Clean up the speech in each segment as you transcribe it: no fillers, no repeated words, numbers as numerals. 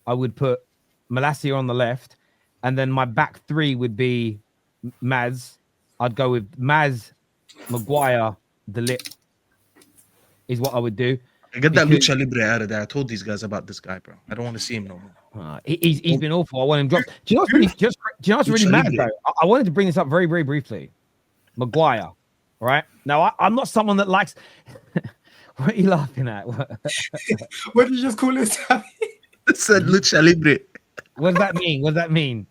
I would put Malacia on the left, and then my back three would be Maz. I'd go with Maz, Maguire, De Ligt is what I would do. I get that Lucha Libre out of there. I told these guys about this guy, bro. I don't want to see him no more. He's been awful. I want him dropped. Do you know what's really mad though? I wanted to bring this up very, very briefly. Maguire, all right? Now I'm not someone that likes. What are you laughing at? What did you just call it, Sammy? It said Lucha Libre. What does that mean? What does that mean?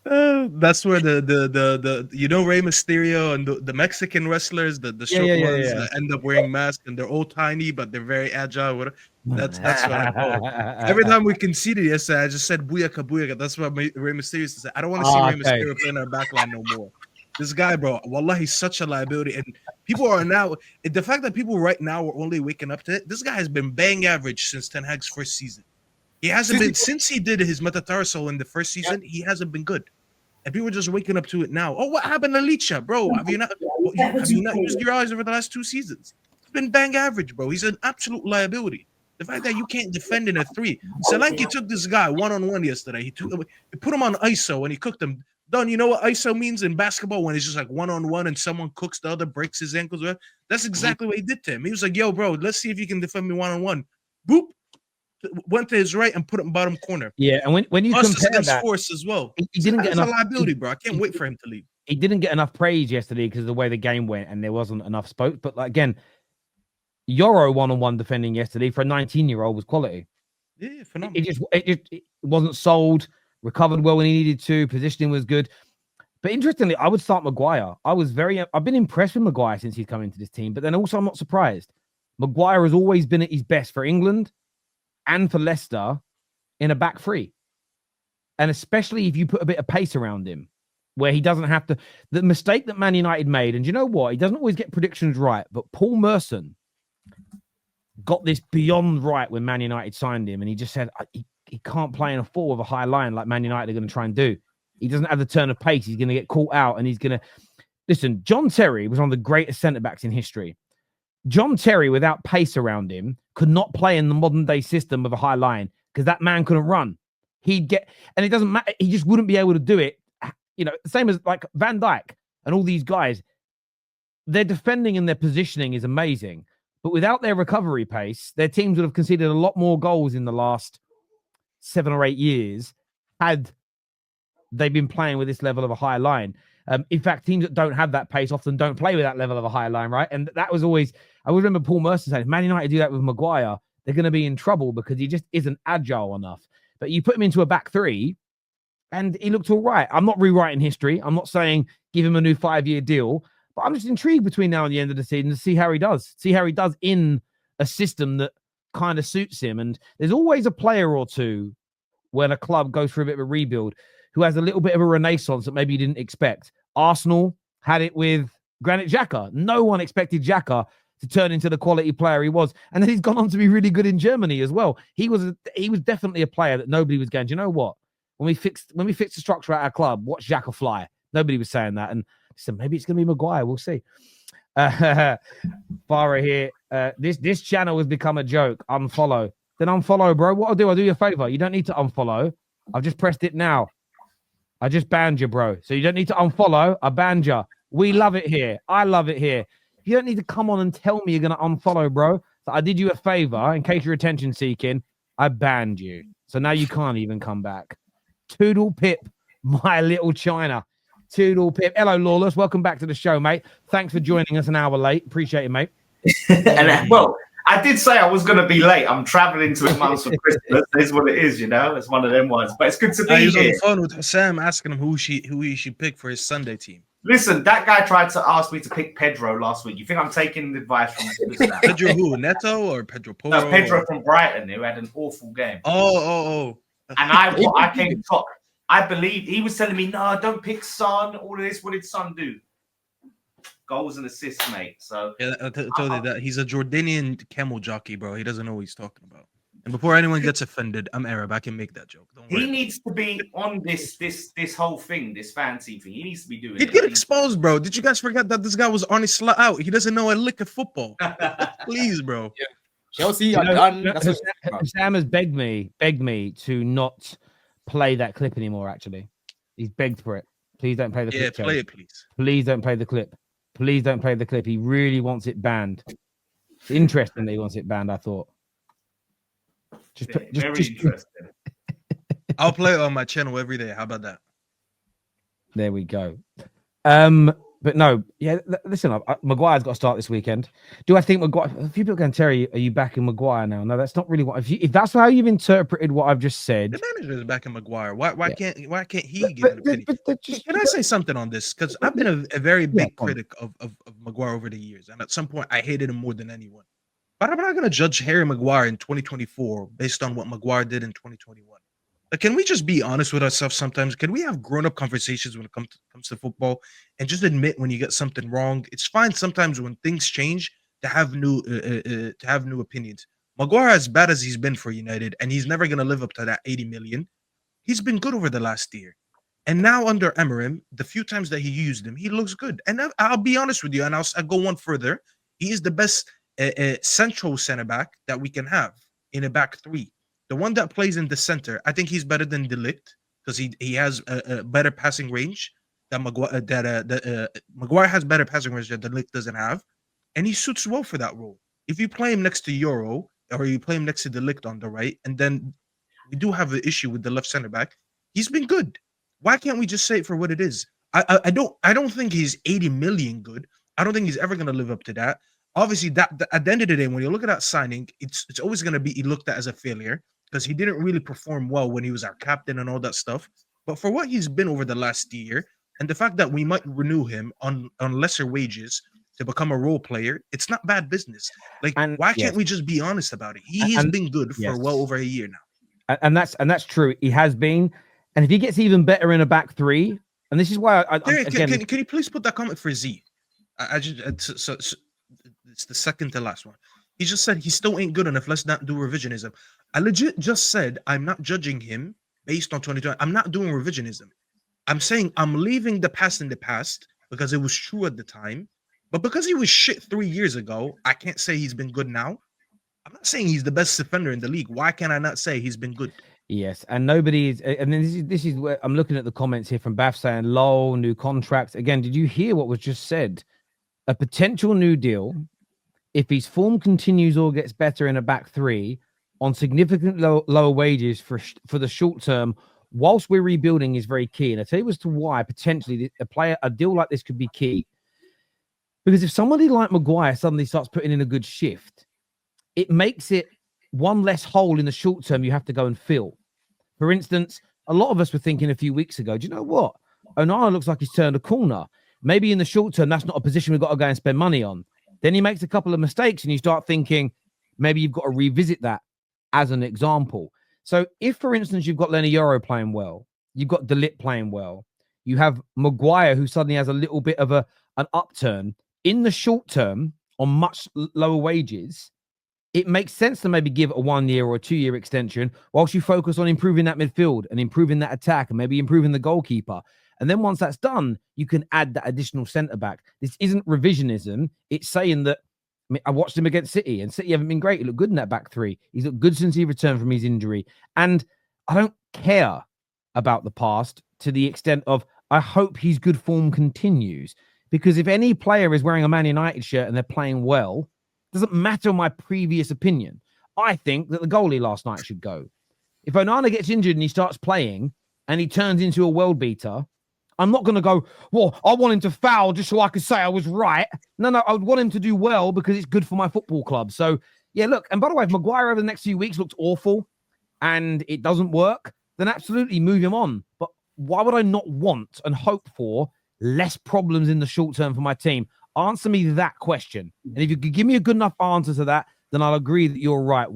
That's where the you know Rey Mysterio and the Mexican wrestlers, the short ones that end up wearing masks and they're all tiny but they're very agile. That's what I call it. Every time we conceded yesterday, I just said booyaka booyaka. That's what Rey Mysterio said. I don't want to see Rey Mysterio playing our backline no more. This guy, bro, wallah, he's such a liability. And people are now, the fact that people right now are only waking up to it, this guy has been bang average since Ten Hag's first season. He hasn't been, since he did his metatarsal in the first season, he hasn't been good. And people are just waking up to it now. Oh, what happened to Licha, bro? Have you not used your eyes over the last 2 seasons? It's been bang average, bro. He's an absolute liability. The fact that you can't defend in a 3. Solanke took this guy one-on-one yesterday. He put him on ISO and he cooked him. Don, you know what ISO means in basketball when it's just like one-on-one and someone cooks the other, breaks his ankles? That's exactly what he did to him. He was like, yo, bro, let's see if you can defend me one-on-one. Boop. Went to his right and put him bottom corner. Yeah, and when you compare that, Force as well, he didn't get enough liability, bro. I can't wait for him to leave. He didn't get enough praise yesterday because of the way the game went, and there wasn't enough spoke. But like, again, Yoro one-on-one defending yesterday for a 19-year-old was quality. Yeah, phenomenal. It wasn't sold. Recovered well when he needed to. Positioning was good. But interestingly, I would start Maguire. I've been impressed with Maguire since he's come into this team. But then also, I'm not surprised. Maguire has always been at his best for England and for Leicester in a back three. And especially if you put a bit of pace around him, where he doesn't have to. The mistake that Man United made, and you know what? He doesn't always get predictions right, but Paul Merson got this beyond right when Man United signed him, and he just said he can't play in a 4 with a high line like Man United are going to try and do. He doesn't have the turn of pace. He's going to get caught out, and he's going to... Listen, John Terry was one of the greatest centre-backs in history. John Terry, without pace around him, could not play in the modern-day system of a high line because that man couldn't run. He'd get... And it doesn't matter. He just wouldn't be able to do it. You know, same as like Van Dijk and all these guys. Their defending and their positioning is amazing. But without their recovery pace, their teams would have conceded a lot more goals in the last 7 or 8 years had they been playing with this level of a high line. In fact, teams that don't have that pace often don't play with that level of a high line, right? And that was always... I always remember Paul Merson saying, if Man United do that with Maguire, they're going to be in trouble because he just isn't agile enough. But you put him into a back three, and he looked all right. I'm not rewriting history. I'm not saying give him a new 5-year deal. But I'm just intrigued between now and the end of the season to see how he does. See how he does in a system that kind of suits him. And there's always a player or two when a club goes through a bit of a rebuild who has a little bit of a renaissance that maybe you didn't expect. Arsenal had it with Granit Xhaka. No one expected Xhaka to turn into the quality player he was. And then he's gone on to be really good in Germany as well. He was definitely a player that nobody was going, do you know what? When we fix the structure at our club, watch Xhaka fly. Nobody was saying that. And so maybe it's going to be Maguire. We'll see. Farah here. This channel has become a joke. Unfollow. Then unfollow, bro. What I'll do you a favor. You don't need to unfollow. I've just pressed it now. I just banned you, bro. So you don't need to unfollow. I banned you. We love it here. I love it here. You don't need to come on and tell me you're going to unfollow, bro. So I did you a favor in case you're attention seeking. I banned you. So now you can't even come back. Toodle pip, my little China. Toodle pip. Hello, Lawless. Welcome back to the show, mate. Thanks for joining us an hour late. Appreciate it, mate. Well, I did say I was going to be late. I'm traveling to months for Christmas. It's what it is, you know. It's one of them ones. But it's good to be here. He's on the phone with Sam asking him who he should pick for his Sunday team. Listen, that guy tried to ask me to pick Pedro last week. You think I'm taking advice from this? Pedro who? Neto or Pedro Porro? No, Pedro from Brighton, who had an awful game. Oh. And I came top. I believe he was telling me, no, don't pick Son. All of this. What did Son do? Goals and assists, mate. So yeah, I told you that he's a Jordanian camel jockey, bro. He doesn't know what he's talking about. And before anyone gets offended, I'm Arab. I can make that joke. He needs to be on this whole thing, this fancy thing. He needs to be doing it. He'd get exposed, bro. Did you guys forget that this guy was on his slut out? He doesn't know a lick of football. Please, bro. Yeah. Chelsea are done. That's what, Sam has begged me to not play that clip anymore. Actually, he's begged for it. Please don't play the clip. Yeah, play it, please. Please don't play the clip. Please don't play the clip. He really wants it banned. It's interesting that he wants it banned. I thought. Very interesting. I'll play it on my channel every day. How about that? There we go. But no, yeah. Listen, Maguire's got to start this weekend. Do I think Maguire? A few people can Terry, are you back in Maguire now? No, that's not really what. If that's how you've interpreted what I've just said, the manager is back in Maguire. Why can't he give an opinion? Can I say something on this? Because I've been a very big critic of Maguire over the years, and at some point I hated him more than anyone. But I'm not going to judge Harry Maguire in 2024 based on what Maguire did in 2021. Like, can we just be honest with ourselves sometimes? Can we have grown-up conversations when it comes to football and just admit when you get something wrong? It's fine sometimes when things change to have new opinions. Maguire, as bad as he's been for United, and he's never going to live up to that 80 million, he's been good over the last year. And now under Emery, the few times that he used him, he looks good. And I'll be honest with you, and I'll go one further. He is the best central center-back that we can have in a back three. The one that plays in the center, I think he's better than De Ligt because he has a better passing range than Maguire. Maguire has better passing range that De Ligt doesn't have, and he suits well for that role. If you play him next to Euro or you play him next to De Ligt on the right, and then we do have an issue with the left center back, he's been good. Why can't we just say it for what it is? I don't think he's 80 million good. I don't think he's ever going to live up to that. Obviously, that at the end of the day, when you look at that signing, it's always going to be looked at as a failure, because he didn't really perform well when he was our captain and all that stuff. But for what he's been over the last year, and the fact that we might renew him on lesser wages to become a role player, it's not bad business. Like, why can't we just be honest about it? He's been good for well over a year now. And that's true. He has been. And if he gets even better in a back three, and this is why can you please put that comment for Z? It's the second to last one. He just said he still ain't good enough. Let's not do revisionism. I legit just said I'm not judging him based on 2020. I'm not doing revisionism. I'm saying I'm leaving the past in the past because it was true at the time. But because he was shit 3 years ago, I can't say he's been good now. I'm not saying he's the best defender in the league. Why can I not say he's been good? Yes, and nobody is. And then this is where I'm looking at the comments here from Bath saying, "Lol, new contract." Again, did you hear what was just said? A potential new deal, if his form continues or gets better in a back three, on significantly lower wages for the short term, whilst we're rebuilding, is very key. And I tell you as to why potentially a deal like this could be key. Because if somebody like Maguire suddenly starts putting in a good shift, it makes it one less hole in the short term you have to go and fill. For instance, a lot of us were thinking a few weeks ago, do you know what? Onana looks like he's turned a corner. Maybe in the short term, that's not a position we've got to go and spend money on. Then he makes a couple of mistakes and you start thinking, maybe you've got to revisit that as an example. So if, for instance, you've got Lenny Yoro playing well, you've got De Ligt playing well, you have Maguire who suddenly has a little bit of an upturn in the short term on much lower wages, it makes sense to maybe give a 1 year or a 2 year extension whilst you focus on improving that midfield and improving that attack and maybe improving the goalkeeper. And then once that's done, you can add that additional centre back. This isn't revisionism. It's saying that I watched him against City, and City haven't been great. He looked good in that back three. He's looked good since he returned from his injury. And I don't care about the past to the extent of I hope his good form continues. Because if any player is wearing a Man United shirt and they're playing well, it doesn't matter my previous opinion. I think that the goalie last night should go. If Onana gets injured and he starts playing and he turns into a world beater, I'm not going to go, well, I want him to foul just so I could say I was right. No, I would want him to do well because it's good for my football club. So, yeah, look. And by the way, if Maguire over the next few weeks looks awful and it doesn't work, then absolutely move him on. But why would I not want and hope for less problems in the short term for my team? Answer me that question. And if you could give me a good enough answer to that, then I'll agree that you're right.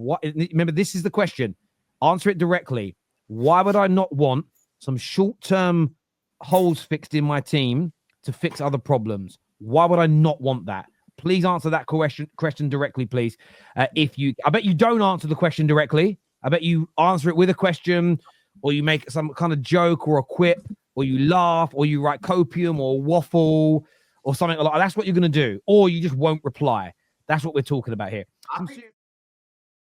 Remember, this is the question. Answer it directly. Why would I not want some short-term holes fixed in my team to fix other problems? Why would I not want that? Please answer that question directly, please. I bet you don't answer the question directly. I bet you answer it with a question, or you make some kind of joke or a quip, or you laugh, or you write copium or waffle or something like that. That's what you're going to do. Or you just won't reply. That's what we're talking about here.